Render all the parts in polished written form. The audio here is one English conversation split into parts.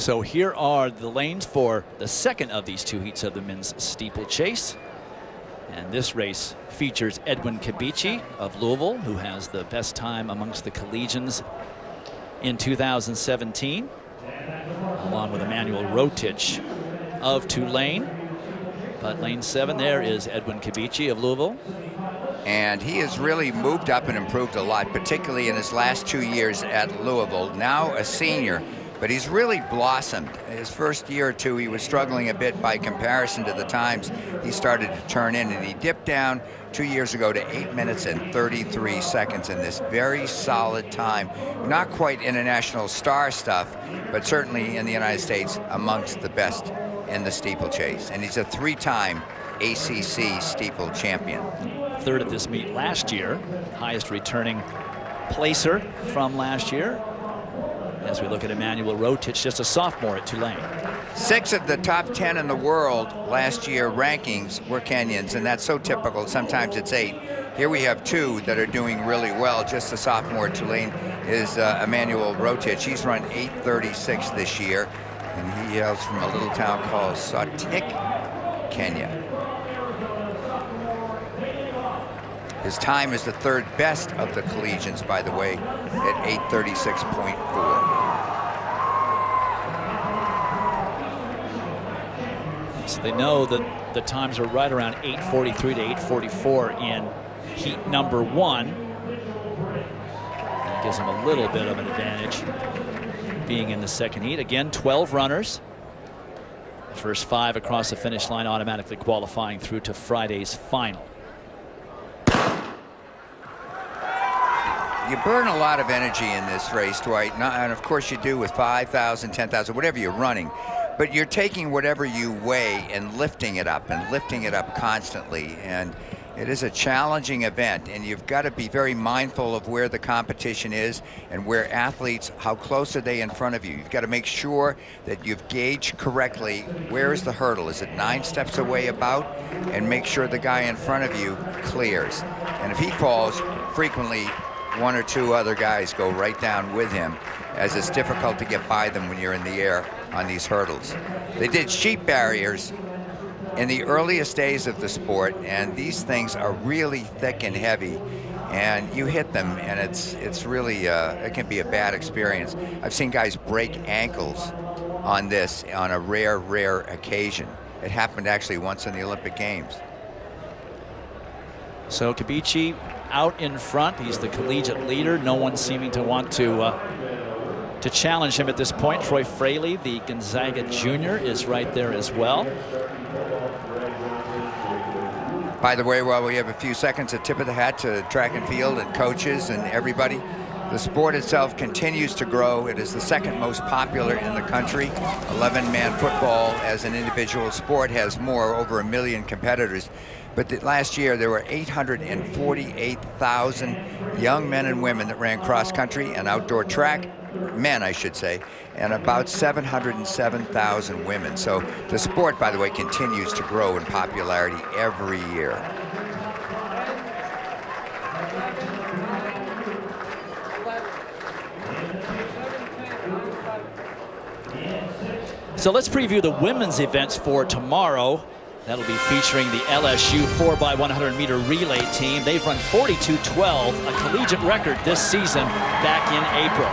So here are the lanes for the second of these two heats of the men's steeplechase. And this race features Edwin Kibichi of Louisville, who has the best time amongst the collegians in 2017, along with Emmanuel Rotich of Tulane. But lane 7 there is Edwin Kibichi of Louisville. And he has really moved up and improved a lot, particularly in his last 2 years at Louisville. Now a senior, but he's really blossomed. His first year or two, he was struggling a bit by comparison to the times he started to turn in, and he dipped down 2 years ago to 8 minutes and 33 seconds in this very solid time. Not quite international star stuff, but certainly in the United States amongst the best in the steeplechase. And he's a 3-time ACC steeple champion. Third at this meet last year, highest returning placer from last year. As we look at Emmanuel Rotich, just a sophomore at Tulane. 6 of the top 10 in the world last year rankings were Kenyans, and that's so typical. Sometimes it's 8. Here we have 2 that are doing really well. Just a sophomore at Tulane is Emmanuel Rotich. He's run 8:36 this year, and he hails from a little town called Sotik, Kenya. His time is the 3rd best of the collegians, by the way, at 8:36.4. So they know that the times are right around 8:43 to 8:44 in heat number 1. That gives them a little bit of an advantage being in the second heat. Again, 12 runners. First 5 across the finish line automatically qualifying through to Friday's final. You burn a lot of energy in this race, Dwight, and of course you do with 5,000, 10,000, whatever you're running. But you're taking whatever you weigh and lifting it up constantly. And it is a challenging event, and you've got to be very mindful of where the competition is and where athletes, how close are they in front of you. You've got to make sure that you've gauged correctly where is the hurdle. Is it 9 steps away about? And make sure the guy in front of you clears. And if he falls, frequently 1 or 2 other guys go right down with him, as it's difficult to get by them when you're in the air on these hurdles. They did sheet barriers in the earliest days of the sport, and these things are really thick and heavy, and you hit them and it's really it can be a bad experience. I've seen guys break ankles on this on a rare occasion. It happened actually once in the Olympic Games. So Kibichi out in front. He's the collegiate leader. No one seeming to want to challenge him at this point. Troy Fraley, the Gonzaga junior, is right there as well. By the way, while we have a few seconds, a tip of the hat to track and field and coaches and everybody. The sport itself continues to grow. It is the 2nd most popular in the country. 11-man football as an individual sport has over 1 million competitors. But last year there were 848,000 young men and women that ran cross country and outdoor track, men I should say, and about 707,000 women. So the sport, by the way, continues to grow in popularity every year. So let's preview the women's events for tomorrow. That'll be featuring the LSU 4x100 meter relay team. They've run 42:12, a collegiate record this season back in April.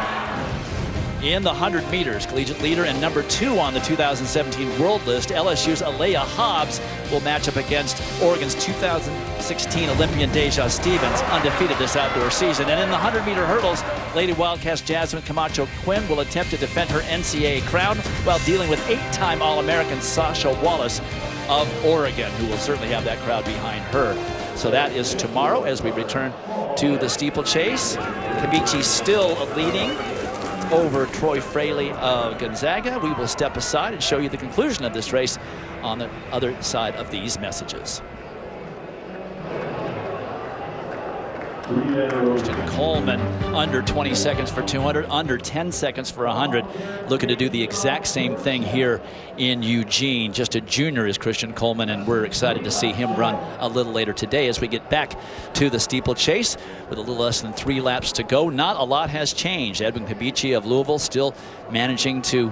In the 100 meters, collegiate leader and number 2 on the 2017 world list, LSU's Alea Hobbs will match up against Oregon's 2016 Olympian Deja Stevens, undefeated this outdoor season. And in the 100 meter hurdles, Lady Wildcats Jasmine Camacho Quinn will attempt to defend her NCAA crown while dealing with 8-time All-American Sasha Wallace of Oregon, who will certainly have that crowd behind her. So that is tomorrow as we return to the steeplechase. Kibichi still leading over Troy Fraley of Gonzaga. We will step aside and show you the conclusion of this race on the other side of these messages. Christian Coleman under 20 seconds for 200, under 10 seconds for 100. Looking to do the exact same thing here in Eugene. Just a junior is Christian Coleman, and we're excited to see him run a little later today as we get back to the steeplechase with a little less than 3 laps to go. Not a lot has changed. Edwin Kibichi of Louisville still managing to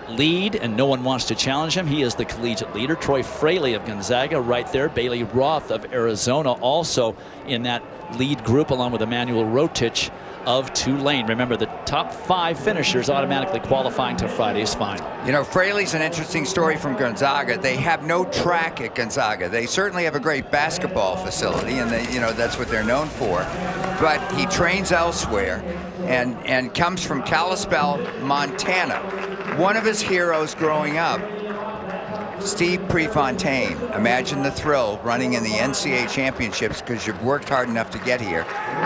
lead, and no one wants to challenge him. He is the collegiate leader. Troy Fraley of Gonzaga right there. Bailey Roth of Arizona also in that lead group, along with Emmanuel Rotich of Tulane. Remember, the top 5 finishers automatically qualifying to Friday's final. You know, Fraley's an interesting story from Gonzaga. They have no track at Gonzaga. They certainly have a great basketball facility, and that's what they're known for. But he trains elsewhere and comes from Kalispell, Montana. One of his heroes growing up, Steve Prefontaine. Imagine the thrill running in the NCAA championships because you've worked hard enough to get here,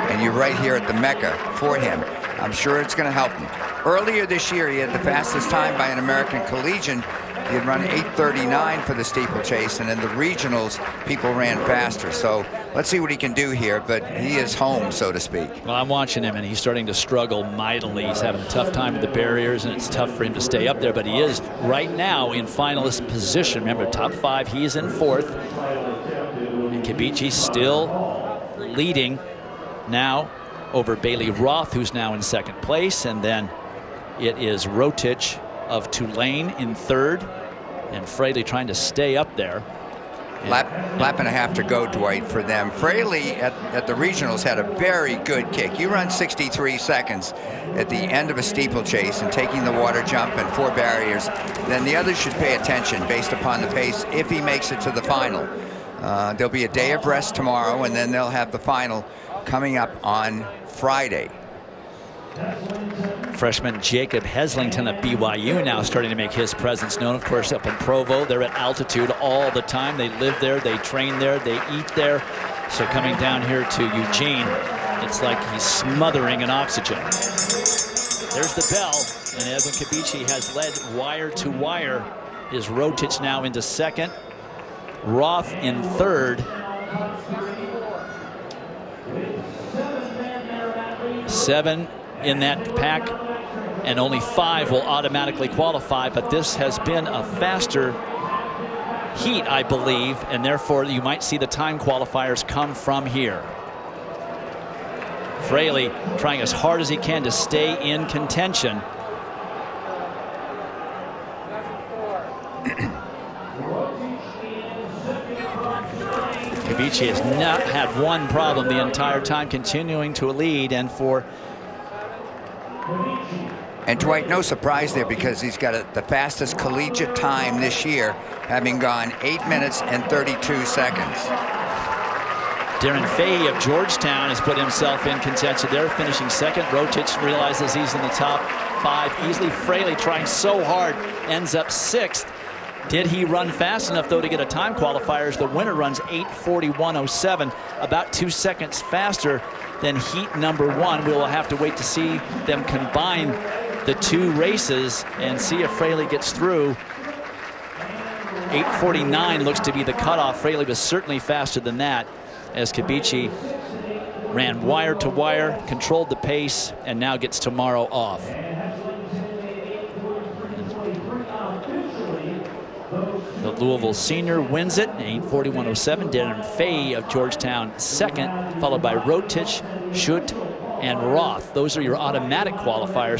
and you're right here at the Mecca for him. I'm sure it's going to help him. Earlier this year, he had the fastest time by an American collegian. He had run 8:39 for the steeplechase, and in the regionals, people ran faster. So let's see what he can do here, but he is home, so to speak. Well, I'm watching him, and he's starting to struggle mightily. He's having a tough time with the barriers, and it's tough for him to stay up there, but he is right now in finalist position. Remember, top 5, he is in 4th. And Kibichi still leading now over Bailey Roth, who's now in 2nd place, and then it is Rotich of Tulane in 3rd, and Fraley trying to stay up there. Lap and a half to go, Dwight, for them. Fraley at the regionals had a very good kick. You run 63 seconds at the end of a steeplechase and taking the water jump and 4 barriers, then the others should pay attention based upon the pace if he makes it to the final. There'll be a day of rest tomorrow, and then they'll have the final coming up on Friday. Freshman Jacob Heslington of BYU now starting to make his presence known. Of course, up in Provo, they're at altitude all the time. They live there, they train there, they eat there. So coming down here to Eugene, it's like he's smothering in oxygen. There's the bell, and Edwin Kibichi has led wire to wire. Is Rotich now into 2nd, Roth in 3rd. 7 in that pack, and only 5 will automatically qualify, but this has been a faster heat, I believe, and therefore you might see the time qualifiers come from here. Fraley trying as hard as he can to stay in contention. Kibichi has not had one problem the entire time, continuing to lead, and Dwight, no surprise there, because he's got the fastest collegiate time this year, having gone 8 minutes and 32 seconds. Darren Fahey of Georgetown has put himself in contention there, finishing 2nd. Rotich realizes he's in the top 5 easily. Fraley trying so hard, ends up 6th. Did he run fast enough, though, to get a time qualifiers? The winner runs 8:41.07, about 2 seconds faster than heat number 1. We will have to wait to see them combine the 2 races and see if Fraley gets through. 8:49 looks to be the cutoff. Fraley was certainly faster than that, as Kibichi ran wire to wire, controlled the pace, and now gets tomorrow off. The Louisville senior wins it, 8:41.07. Darren Fahey of Georgetown 2nd, followed by Rotich, Schutt, and Roth. Those are your automatic qualifiers.